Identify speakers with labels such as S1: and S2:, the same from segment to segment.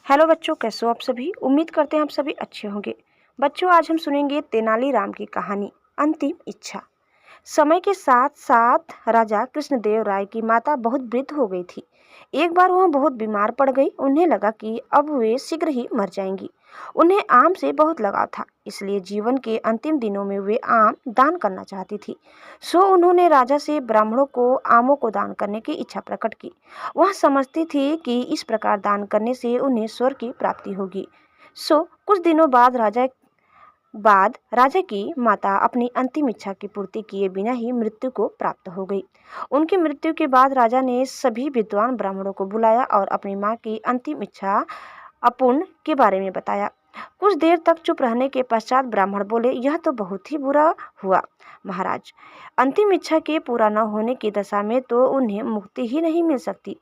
S1: Hello बच्चों, कैसे हो आप सभी। उम्मीद करते हैं आप सभी अच्छे होंगे। बच्चों, आज हम सुनेंगे तेनालीराम की कहानी अंतिम इच्छा। समय के साथ साथ राजा कृष्णदेव राय की माता बहुत वृद्ध हो गई थी। एक बार वह बहुत बीमार पड़ गई। उन्हें लगा कि अब वे शीघ्र ही मर जाएंगी। उन्हें आम से बहुत लगाव था, इसलिए जीवन के अंतिम दिनों में वे आम दान करना चाहती थी। सो उन्होंने राजा से ब्राह्मणों को आमों को दान करने की इच्छा प्रकट की। वह समझती थी कि इस प्रकार दान करने से उन्हें स्वर्ग की प्राप्ति होगी। सो कुछ दिनों बाद राजा की माता अपनी अंतिम इच्छा की पूर्ति किए बिना ही मृत्यु को प्राप्त हो गई। उनकी मृत्यु के बाद राजा ने सभी विद्वान ब्राह्मणों को बुलाया और अपनी मां की अंतिम इच्छा अपूर्ण के बारे में बताया। कुछ देर तक चुप रहने के पश्चात ब्राह्मण बोले, यह तो बहुत ही बुरा हुआ महाराज। अंतिम इच्छा के पूरा न होने की दशा में तो उन्हें मुक्ति ही नहीं मिल सकती।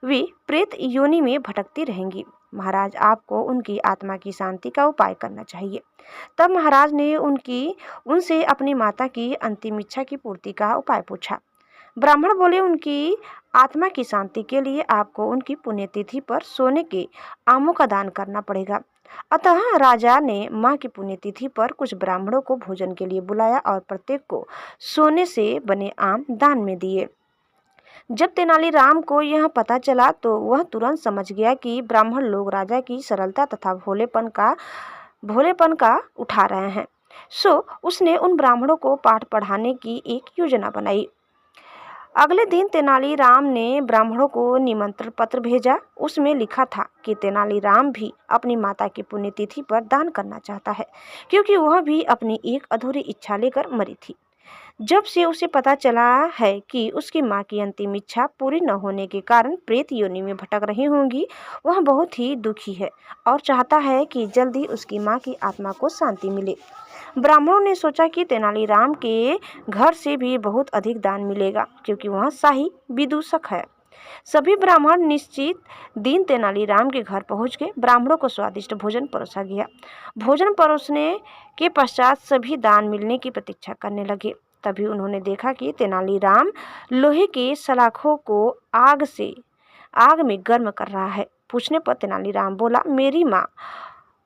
S1: वे प्रेत योनि में भटकती रहेंगी। महाराज, आपको उनकी आत्मा की शांति का उपाय करना चाहिए। तब महाराज ने उनसे अपनी माता की अंतिम इच्छा की पूर्ति का उपाय पूछा। ब्राह्मण बोले, उनकी आत्मा की शांति के लिए आपको उनकी पुण्यतिथि पर सोने के आमों का दान करना पड़ेगा। अतः राजा ने मां की पुण्यतिथि पर कुछ ब्राह्मणों को भोजन के लिए बुलाया और प्रत्येक को सोने से बने आम दान में दिए। जब तेनालीराम को यह पता चला तो वह तुरंत समझ गया कि ब्राह्मण लोग राजा की सरलता तथा भोलेपन का उठा रहे हैं। सो उसने उन ब्राह्मणों को पाठ पढ़ाने की एक योजना बनाई। अगले दिन तेनालीराम ने ब्राह्मणों को निमंत्रण पत्र भेजा। उसमें लिखा था कि तेनालीराम भी अपनी माता की पुण्यतिथि पर दान करना चाहता है, क्योंकि वह भी अपनी एक अधूरी इच्छा लेकर मरी थी। जब से उसे पता चला है कि उसकी मां की अंतिम इच्छा पूरी न होने के कारण प्रेत योनि में भटक रही होंगी, वह बहुत ही दुखी है और चाहता है कि जल्दी उसकी मां की आत्मा को शांति मिले। ब्राह्मणों ने सोचा कि तेनालीराम के घर से भी बहुत अधिक दान मिलेगा, क्योंकि वह शाही विदूषक है। सभी ब्राह्मण निश्चित दिन तेनालीराम के घर पहुंच गए। ब्राह्मणों को स्वादिष्ट भोजन परोसा गया। भोजन परोसने के पश्चात सभी दान मिलने की प्रतीक्षा करने लगे। तभी उन्होंने देखा कि तेनालीराम लोहे के सलाखों को आग में गर्म कर रहा है। पूछने पर तेनालीराम बोला, मेरी माँ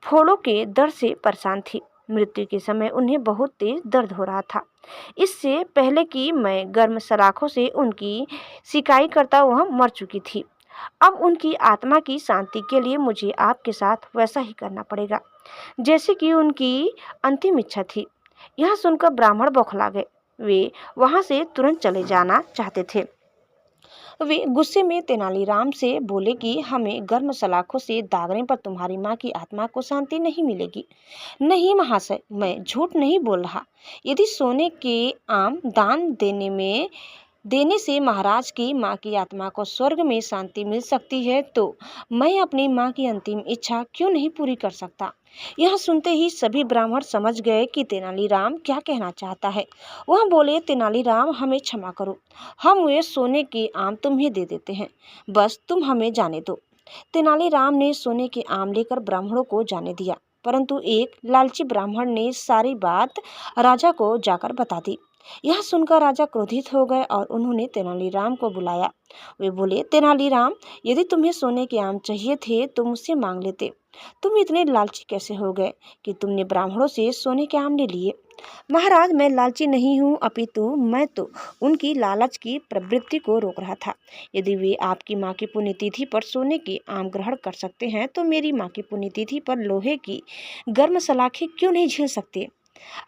S1: फोड़ों के दर्द से परेशान थी। मृत्यु के समय उन्हें बहुत तेज दर्द हो रहा था। इससे पहले कि मैं गर्म सलाखों से उनकी सिकाई करता, वह मर चुकी थी। अब उनकी आत्मा की शांति के लिए मुझे आपके साथ वैसा ही करना पड़ेगा जैसे कि उनकी अंतिम इच्छा थी। यह सुनकर ब्राह्मण बौखला गए। वे वहां से तुरंत चले जाना चाहते थे। वे गुस्से में तेनालीराम से बोले कि हमें गर्म सलाखों से दागने पर तुम्हारी माँ की आत्मा को शांति नहीं मिलेगी। नहीं महाशय, मैं झूठ नहीं बोल रहा। यदि सोने के आम दान देने से महाराज की माँ की आत्मा को स्वर्ग में शांति मिल सकती है, तो मैं अपनी माँ की अंतिम इच्छा क्यों नहीं पूरी कर सकता। यह सुनते ही सभी ब्राह्मण समझ गए कि तेनालीराम क्या कहना चाहता है। वह बोले, तेनालीराम, हमें क्षमा करो। हम वे सोने के आम तुम्हें दे देते हैं, बस तुम हमें जाने दो। तेनालीराम ने सोने के आम लेकर ब्राह्मणों को जाने दिया, परंतु एक लालची ब्राह्मण ने सारी बात राजा को जाकर बता दी। यह सुनकर राजा क्रोधित हो गए और उन्होंने तेनालीराम को बुलाया। वे बोले, तेनालीराम, यदि तुम्हें सोने के आम चाहिए थे तो मुझसे मांग लेते। तुम इतने लालची कैसे हो गए कि तुमने ब्राह्मणों से सोने के आम ले लिए। महाराज, मैं लालची नहीं हूँ, अपितु मैं तो उनकी लालच की प्रवृत्ति को रोक रहा था। यदि वे आपकी माँ की पुण्यतिथि पर सोने के आम ग्रहण कर सकते हैं, तो मेरी माँ की पुण्यतिथि पर लोहे की गर्म सलाखें क्यों नहीं झेल सकते।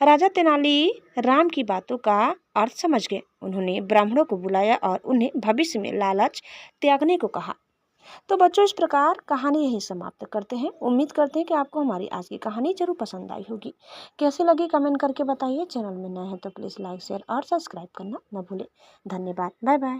S1: राजा तेनालीराम की बातों का अर्थ समझ गए। उन्होंने ब्राह्मणों को बुलाया और उन्हें भविष्य में लालच त्यागने को कहा। तो बच्चों, इस प्रकार कहानी यहीं समाप्त करते हैं। उम्मीद करते हैं कि आपको हमारी आज की कहानी जरूर पसंद आई होगी। कैसे लगी कमेंट करके बताइए। चैनल में नए हैं तो प्लीज़ लाइक, शेयर और सब्सक्राइब करना न भूलें। धन्यवाद। Bye bye.